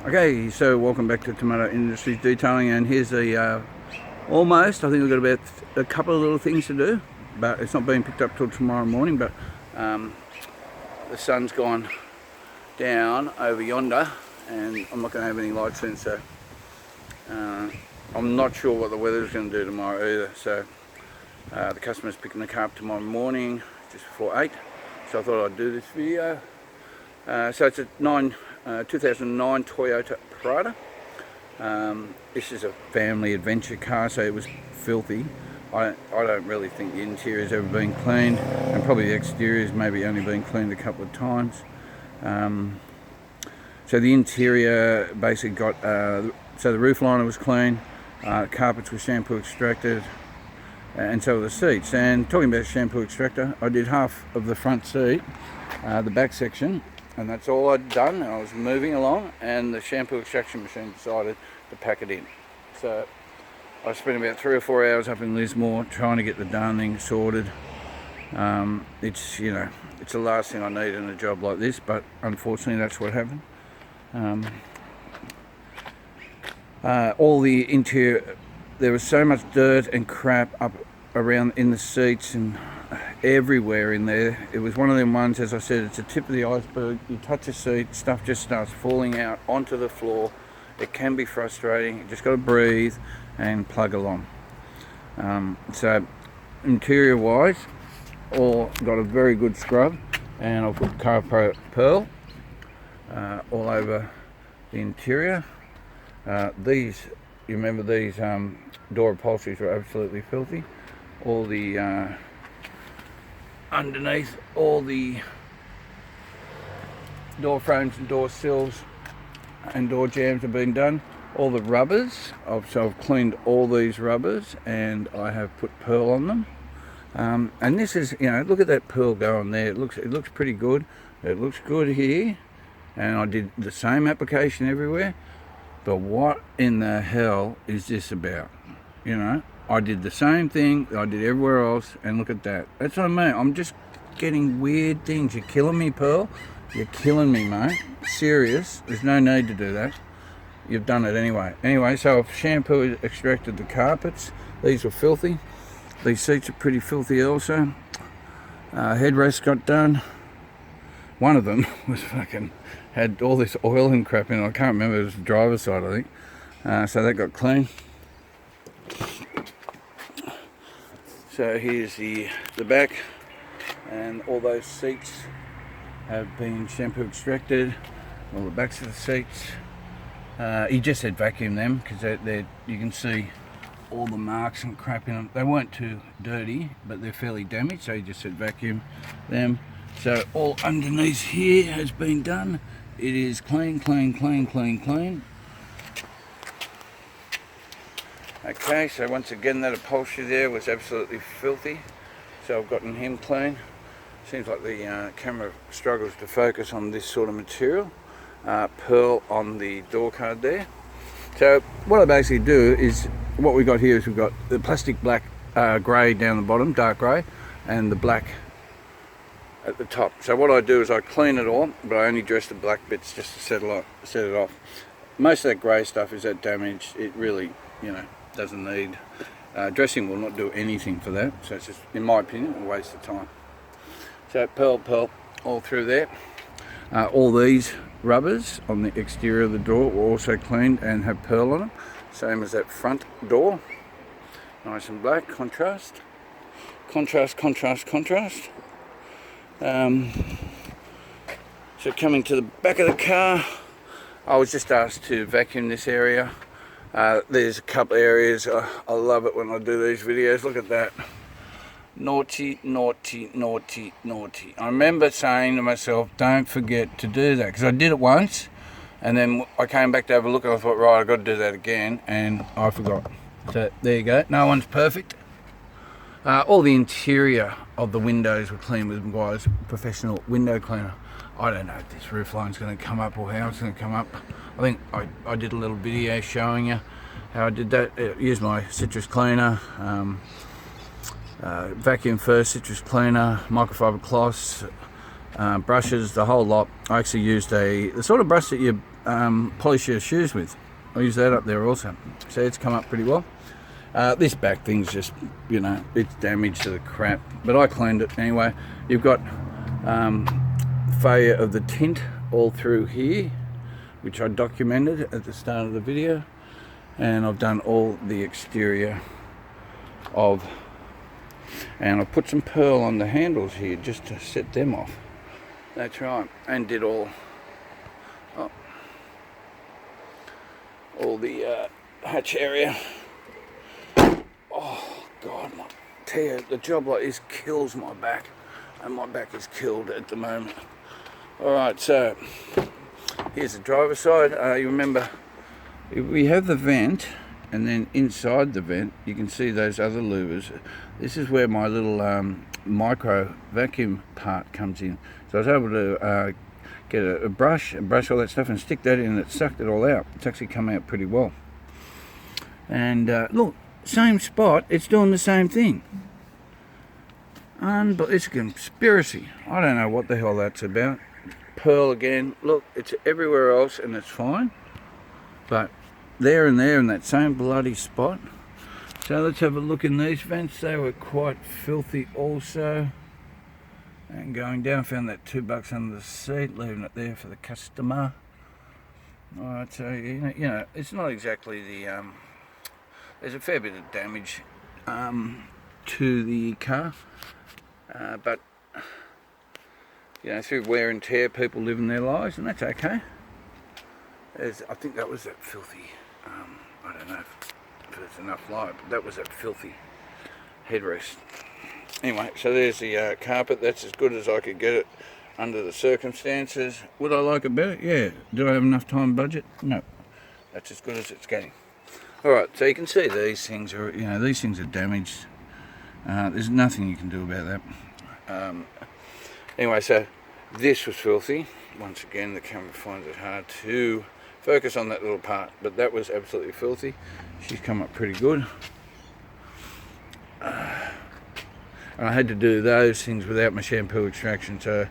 Okay, so welcome back to Tomato Industries Detailing, and here's the almost, I think we've got about a couple of little things to do, but it's not being picked up till tomorrow morning. But the sun's gone down over yonder and I'm not going to have any light soon, so I'm not sure what the weather's going to do tomorrow either. So the customer's picking the car up tomorrow morning just before 8, so I thought I'd do this video. So it's a 2009 Toyota Prado. This is a family adventure car, so it was filthy. I don't really think the interior's ever been cleaned, and probably the exterior's maybe only been cleaned a couple of times. So the interior basically got, so the roof liner was clean, carpets were shampoo extracted, and so were the seats. And talking about shampoo extractor, I did half of the front seat, the back section, and that's all I'd done. I was moving along and the shampoo extraction machine decided to pack it in. So I spent about 3 or 4 hours up in Lismore trying to get the darn thing sorted. It's, you know, it's the last thing I need in a job like this, but unfortunately that's what happened. All the interior, there was so much dirt and crap up around in the seats and everywhere in there. It was one of them ones, as I said, it's the tip of the iceberg. You touch a seat, stuff just starts falling out onto the floor. It can be frustrating. You just got to breathe and plug along. So interior wise, all got a very good scrub, and I've put Car Pro Perl all over the interior. These, you remember these door upholsteries were absolutely filthy. All the underneath, all the door frames and door sills and door jambs have been done. All the rubbers, so I've cleaned all these rubbers and I have put Perl on them. And this is, you know, look at that Perl going there. It looks pretty good. It looks good here, and I did the same application everywhere. But what in the hell is this about? You know, I did the same thing that I did everywhere else, and look at that. That's what I mean. I'm just getting weird things. You're killing me, Pearl. You're killing me, mate. Serious. There's no need to do that. You've done it anyway. Anyway, so I've shampoo extracted the carpets. These were filthy. These seats are pretty filthy also. Headrests got done. One of them was fucking, had all this oil and crap in it. I can't remember, it was the driver's side, I think. So that got clean. So here's the back, and all those seats have been shampoo extracted. All the backs of the seats. He just said vacuum them because you can see all the marks and crap in them. They weren't too dirty, but they're fairly damaged, so he just said vacuum them. So all underneath here has been done. It is clean, clean, clean, clean, clean. Okay, so once again that upholstery there was absolutely filthy, so I've gotten him clean. Seems like the camera struggles to focus on this sort of material. Pearl on the door card there. So what I basically do is, what we got here is we've got the plastic black grey down the bottom, dark grey, and the black at the top. So what I do is I clean it all, but I only dress the black bits just to set it off. Most of that grey stuff is that damaged. It really, you know, doesn't need dressing. Will not do anything for that. So it's just, in my opinion, a waste of time. So Pearl all through there. All these rubbers on the exterior of the door were also cleaned and have Pearl on them. Same as that front door. Nice and black, contrast. Contrast, contrast, contrast. So coming to the back of the car, I was just asked to vacuum this area. There's a couple of areas, I love it when I do these videos. Look at that. Naughty, naughty, naughty, naughty. I remember saying to myself, don't forget to do that, because I did it once, and then I came back to have a look and I thought, right, I've got to do that again, and I forgot. So there you go, no one's perfect. All the interior of the windows were cleaned with Megs professional window cleaner. I don't know if this roof line's going to come up or how it's going to come up. I think I did a little video showing you how I did that. Used my citrus cleaner. Vacuum first, citrus cleaner, microfiber cloths, brushes, the whole lot. I actually used the sort of brush that you polish your shoes with. I use that up there also. So it's come up pretty well. This back thing's just, you know, it's damaged to the crap, but I cleaned it anyway. You've got failure of the tint all through here, which I documented at the start of the video, and I've done all the exterior of, and I put some pearl on the handles here just to set them off. That's right, and did all the hatch area. Oh God, I tell you, the job like this kills my back, and my back is killed at the moment. Alright, so here's the driver's side. You remember, we have the vent, and then inside the vent you can see those other louvers. This is where my little micro vacuum part comes in. So I was able to get a brush and brush all that stuff and stick that in, and it sucked it all out. It's actually come out pretty well. And look, same spot, it's doing the same thing. But it's a conspiracy. I don't know what the hell that's about. Pearl again, look, it's everywhere else and it's fine, but there and there in that same bloody spot. So let's have a look in these vents. They were quite filthy also. And going down, found that $2 under the seat, leaving it there for the customer. Alright, so you know, it's not exactly the there's a fair bit of damage to the car, but you know, through wear and tear, people living their lives, and that's okay. I think that was that filthy, I don't know if there's enough light, but that was that filthy headrest. Anyway, so there's the carpet. That's as good as I could get it under the circumstances. Would I like it better? Yeah. Do I have enough time budget? No. That's as good as it's getting. Alright, so you can see these things are, you know, these things are damaged. There's nothing you can do about that. Anyway, so this was filthy. Once again, the camera finds it hard to focus on that little part, but that was absolutely filthy. She's come up pretty good. And I had to do those things without my shampoo extraction, so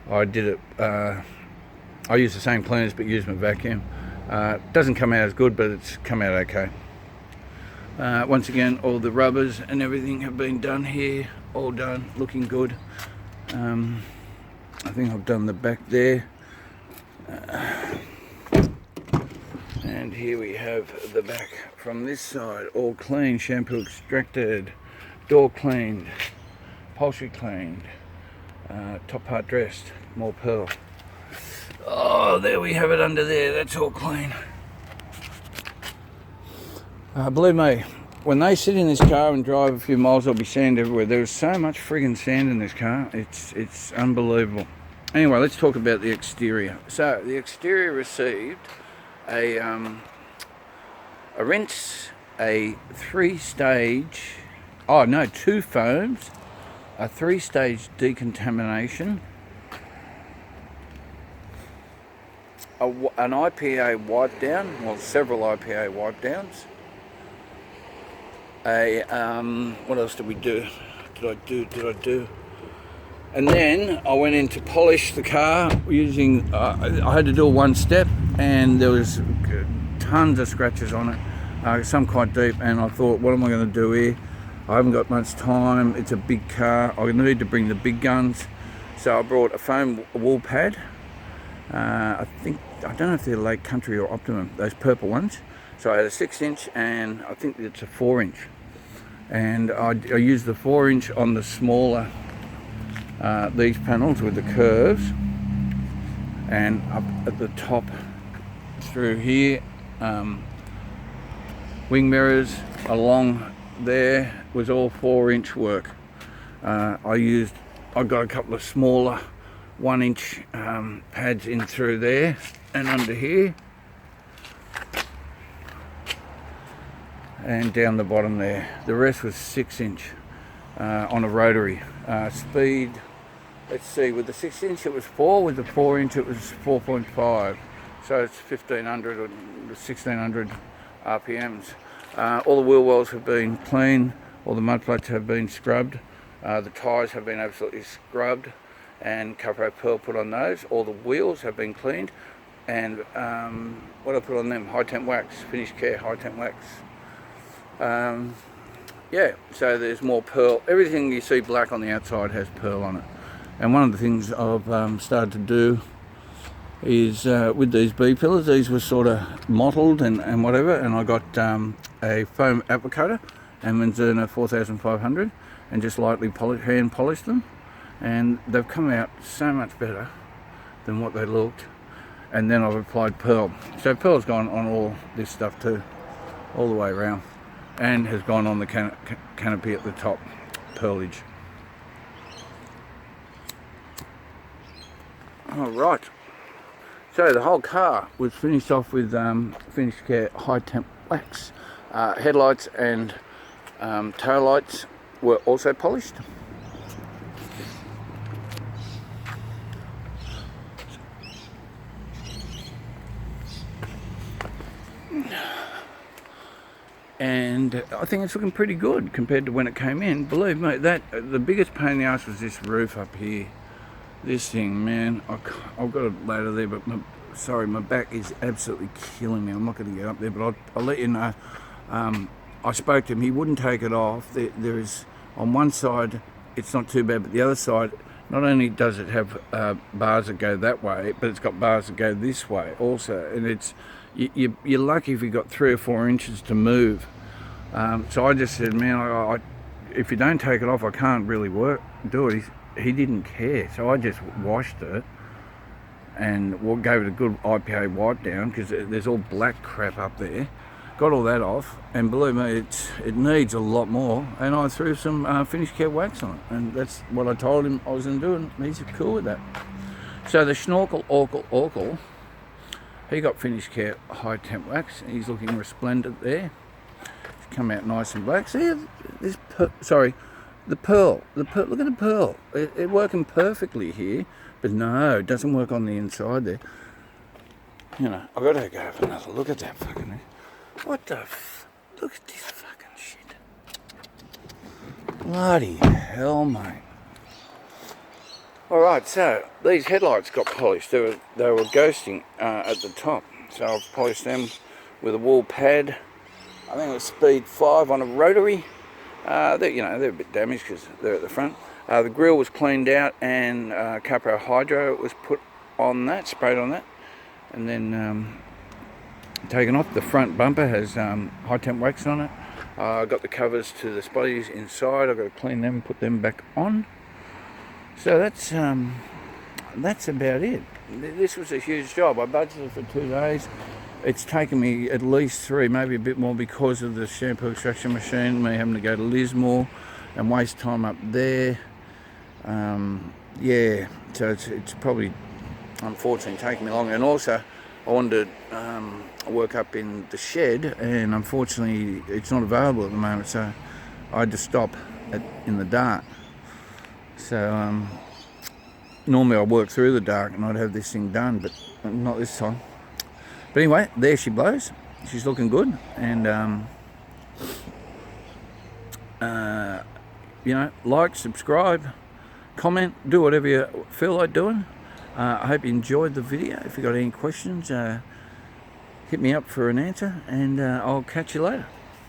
I did it. I use the same cleaners but use my vacuum. Doesn't come out as good, but it's come out okay. Once again, all the rubbers and everything have been done here, all done, looking good. I think I've done the back there. And here we have the back from this side, all clean, shampoo extracted, door cleaned, upholstery cleaned, top part dressed, more pearl. Oh, there we have it under there, that's all clean. Believe me, when they sit in this car and drive a few miles, there'll be sand everywhere. There's so much friggin' sand in this car, it's unbelievable. Anyway, let's talk about the exterior. So the exterior received a rinse, a 3-stage, oh no, 2 foams, a 3-stage decontamination, an IPA wipe down, well, several IPA wipe downs, what else did we do? Did I do? And then I went in to polish the car using, I had to do a 1-step, and there was tons of scratches on it, some quite deep, and I thought, what am I going to do here? I haven't got much time, it's a big car, I need to bring the big guns. So I brought a foam wool pad, I don't know if they're Lake Country or Optimum, those purple ones. So I had a 6-inch and I think it's a 4-inch. And I used the 4-inch on the smaller, these panels with the curves, and up at the top through here, wing mirrors along there was all 4-inch work. I got a couple of smaller 1-inch pads in through there and under here and down the bottom there. The rest was 6-inch on a rotary. Speed, let's see, with the 6-inch it was 4, with the 4-inch it was 4.5, so it's 1500 or 1600 RPMs. All the wheel wells have been clean, all the mud flaps have been scrubbed, the tyres have been absolutely scrubbed, and Car Pro Perl put on those. All the wheels have been cleaned, and what I put on them, high temp wax, Finish Care high temp wax. Yeah, so there's more pearl. Everything you see black on the outside has pearl on it. And one of the things I've started to do is with these B-pillars, these were sort of mottled and whatever, and I got a foam applicator and Manzana 4500 and just lightly hand polished them, and they've come out so much better than what they looked. And then I've applied pearl. So pearl's gone on all this stuff too, all the way around, and has gone on the canopy at the top, pearlage. Alright, so the whole car was finished off with Finish Care high temp wax. Headlights and tail lights were also polished. And I think it's looking pretty good compared to when it came in. Believe me, that the biggest pain in the ass was this roof up here. This thing, man, I've got a ladder there, but my back is absolutely killing me. I'm not going to get up there, but I'll let you know. I spoke to him, he wouldn't take it off. There is, on one side, it's not too bad, but the other side, not only does it have bars that go that way, but it's got bars that go this way also. And it's you're lucky if you've got 3 or 4 inches to move. So I just said, man, if you don't take it off, I can't really do it. He didn't care, so I just washed it and gave it a good IPA wipe down, because there's all black crap up there. Got all that off, and believe me, it needs a lot more. And I threw some Finish Care wax on it, and that's what I told him I was going to do, and he's cool with that. So the snorkel orcal, he got Finish Care high temp wax. He's looking resplendent there. It's come out nice and black. See, the pearl, look at the pearl. It's working perfectly here, but no, it doesn't work on the inside there. You know, I've got to go have another look at that fucking thing. What the look at this fucking shit. Bloody hell, mate. Alright, so these headlights got polished. They were ghosting at the top. So I've polished them with a wool pad. I think it was speed 5 on a rotary. They're a bit damaged because they're at the front. The grille was cleaned out, and Car Pro Hydro was put on that, sprayed on that, and then taken off. The front bumper has high temp wax on it. I got the covers to the spotties inside. I've got to clean them and put them back on. So that's about it. This was a huge job. I budgeted for 2 days. It's taken me at least 3, maybe a bit more, because of the shampoo extraction machine, me having to go to Lismore and waste time up there. Yeah, so it's probably, unfortunately, taking me longer. And also, I wanted to work up in the shed, and unfortunately, it's not available at the moment, so I had to stop in the dark. So normally I work through the dark and I'd have this thing done, but not this time. But anyway, there she blows. She's looking good, and like, subscribe, comment, do whatever you feel like doing. I hope you enjoyed the video. If you got any questions, hit me up for an answer, and I'll catch you later.